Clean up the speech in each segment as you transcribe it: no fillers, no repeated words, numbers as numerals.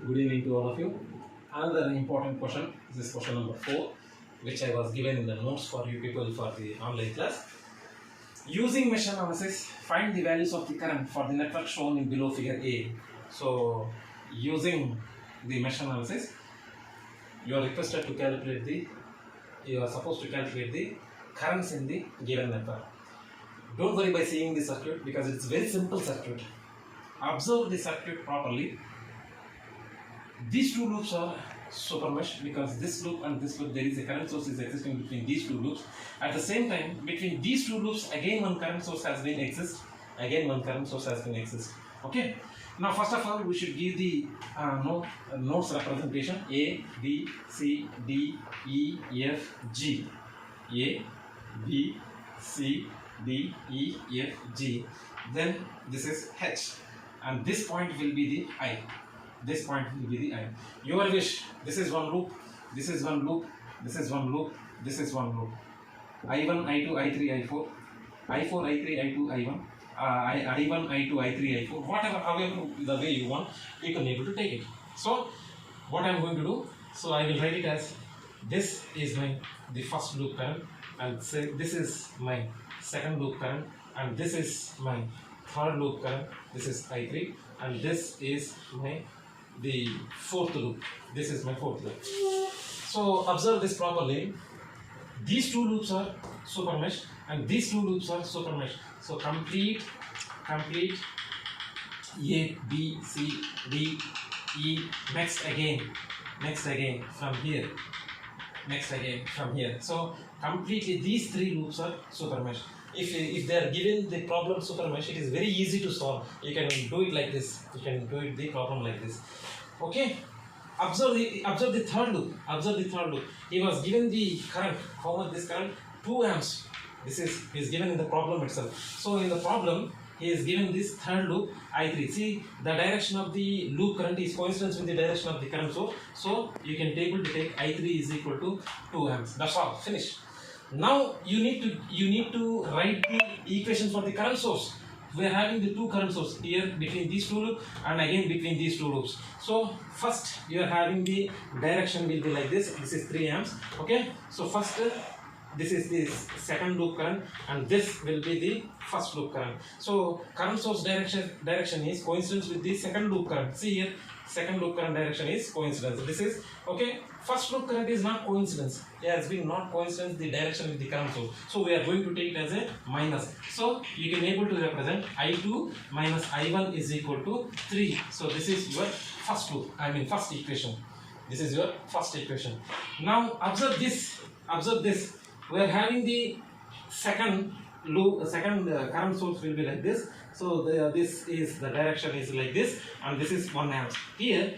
Good evening to all of you. Another important question. This is question number 4, which I was given in the notes for you people for the online class. Using mesh analysis, find the values of the current for the network shown in below figure A. So, using the mesh analysis, you are requested to calculate the, you are supposed to calculate the currents in the given network. Don't worry by seeing the circuit because it's very simple circuit. Observe the circuit properly. These two loops are super mesh because this loop and this loop there is a current source is existing between these two loops. At the same time, between these two loops again one current source has been exist. Okay. Now first of all we should give the nodes representation A, B, C, D, E, F, G. A, B, C, D, E, F, G. Then this is H, and this point will be the I. This point will be the I. Your wish. This is one loop. This is one loop. This is one loop. This is one loop. I1, I2, I3, I4, I4, I3, I2, I1, I1, I2, I3, I4. Whatever, however the way you want, you can able to take it. So, what I am going to do? So I will write it as this is the first loop current, and say this is my second loop current, and this is my third loop current. This is I3, and this is the fourth loop. This is my fourth loop. So observe this properly. These two loops are super mesh and these two loops are super mesh. So complete A, B, C, D, E, next again from here, So completely these three loops are super mesh. If they are given the problem super mesh, it is very easy to solve. You can do it like this. You can do it the problem like this. Okay. Observe the third loop. He was given the current. How much this current? 2 amps. This is given in the problem itself. So in the problem, he is given this third loop I3. See, the direction of the loop current is coincident with the direction of the current source. So you can able to take I3 is equal to 2 amps. That's all. Finish. Now you need to write the equation for the current source. We are having the two current sources here between these two loops and again between these two loops. So first you are having the direction will be like this. This is 3 amps. Okay. So first this is the second loop current and this will be the first loop current. So current source direction is coincidence with the second loop current. See here, second loop current direction is coincidence. This is okay. First loop current is not coincidence. It has been not coincidence the direction with the current source. So we are going to take it as a minus. So you can able to represent I2 minus I1 is equal to 3. So this is your first loop. First equation. This is your first equation. Now observe this. We are having the second loop. Current source will be like this. So this is the direction is like this, and this is 1 amp. Here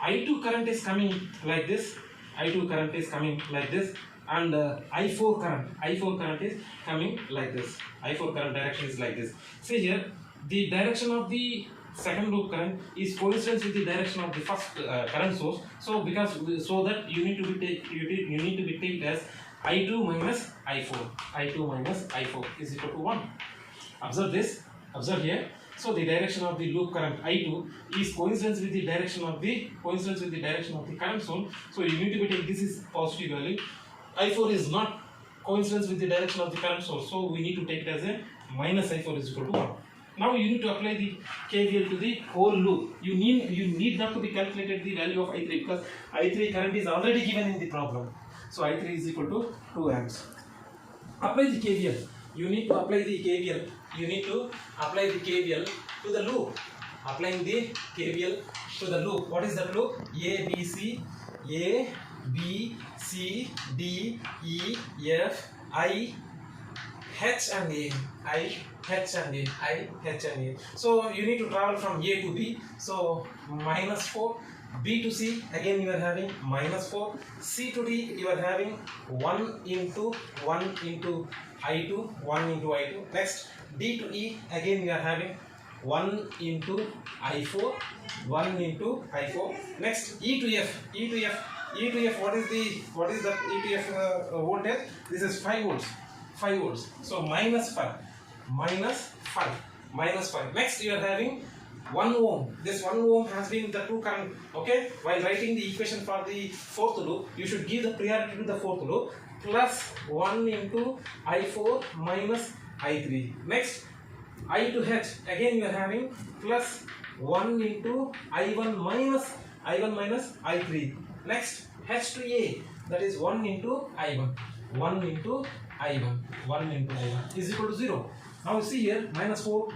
I2 current is coming like this. And I4 current is coming like this. I4 current direction is like this. See here, the direction of the second loop current is coincident with the direction of the first current source. So that you need to be taken as I2 minus I4 is equal to 1. Observe this. Observe here. So the direction of the loop current I2 is coincidence with the direction of the current source. So you need to be taking this is positive value. I4 is not coincidence with the direction of the current source. So we need to take it as a minus I4 is equal to 1. Now you need to apply the KVL to the whole loop. You need not to be calculated the value of I3 because I3 current is already given in the problem. So I3 is equal to 2 amps. Apply the KVL. You need to apply the KVL. To the loop. Applying the KVL to the loop. What is that loop? A, B, C, D, E, F, I, H and A. So you need to travel from A to B. So minus 4. B to C, again you are having minus 4. C to D, you are having 1 into I2. Next, D to E, again you are having 1 into I4. Next, E to F. What is the E to F voltage? This is 5 volts. So minus 5. Next, you are having 1 ohm. This 1 ohm has been the true current. Okay. While writing the equation for the fourth loop, you should give the priority to the fourth loop. Plus 1 into I4 minus I3. Next, I to H. Again you are having plus 1 into I1 minus I3. Next, H to A. That is 1 into I1. 1 into I1. 1 into I1 is equal to 0. Now see here, minus 4,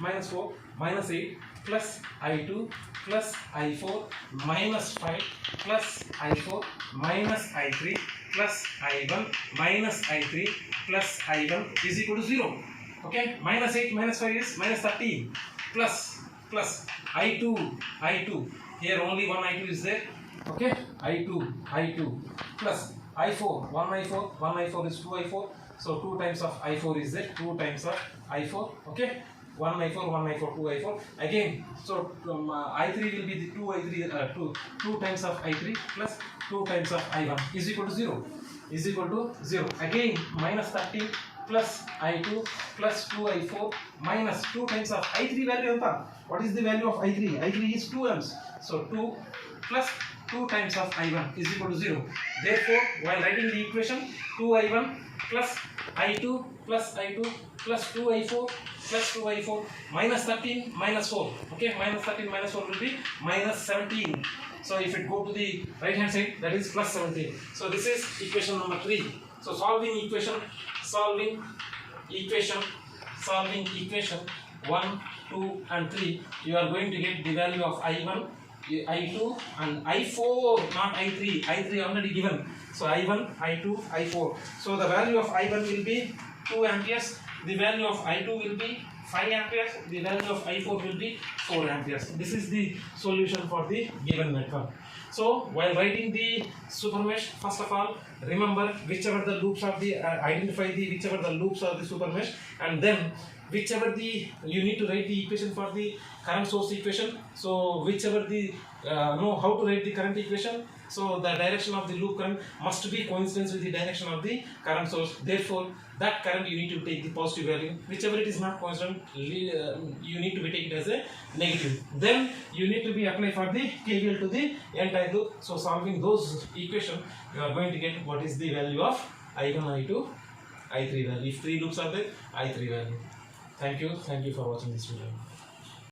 minus 8, plus I2, plus I4, minus 5, plus I4, minus I3, plus I1, minus I3, plus I1 is equal to 0. Okay, minus 8, minus 5 is minus 13, plus I2, here only one I2 is there. Okay, I2, plus I4, 1 I4 is 2 I4. So 2 times of I4 is there, 2 times of I4, okay, 1 I4, 2 I4, again, so I3 will be the 2 I3, 2 times of I3 plus 2 times of I1 is equal to 0, again, minus 13 plus I2 plus 2 I4 minus 2 times of I3 value, what is the value of I3? I3 is 2 amps, so 2 plus 2 times of I1 is equal to 0. Therefore, while writing the equation, 2I1 plus I2 plus I2 plus 2I4 plus 2I4 minus 13 minus 4. Okay, minus 13 minus 4 will be minus 17. So if it go to the right hand side, that is plus 17. So this is equation number 3. So solving equation 1, 2 and 3, you are going to get the value of I1, I2 and I4, not I3. I3 already given. So I1, I2, I4. So the value of I1 will be 2 amperes. The value of I2 will be 5 amperes. The value of I4 will be 4 amperes. This is the solution for the given network. So while writing the super mesh, first of all, remember whichever the loops are the identify the whichever the loops are the super mesh, and then whichever the you need to write the equation for the current source equation. So whichever the know how to write the current equation, so the direction of the loop current must be coincidence with the direction of the current source. Therefore that current you need to take the positive value. Whichever it is not coincident, you need to be take it as a negative. Then you need to be apply for the KVL to the entire loop. So solving those equation, you are going to get what is the value of I1, I2, I3 value. If 3 loops are there, I3 value. Thank you for watching this video.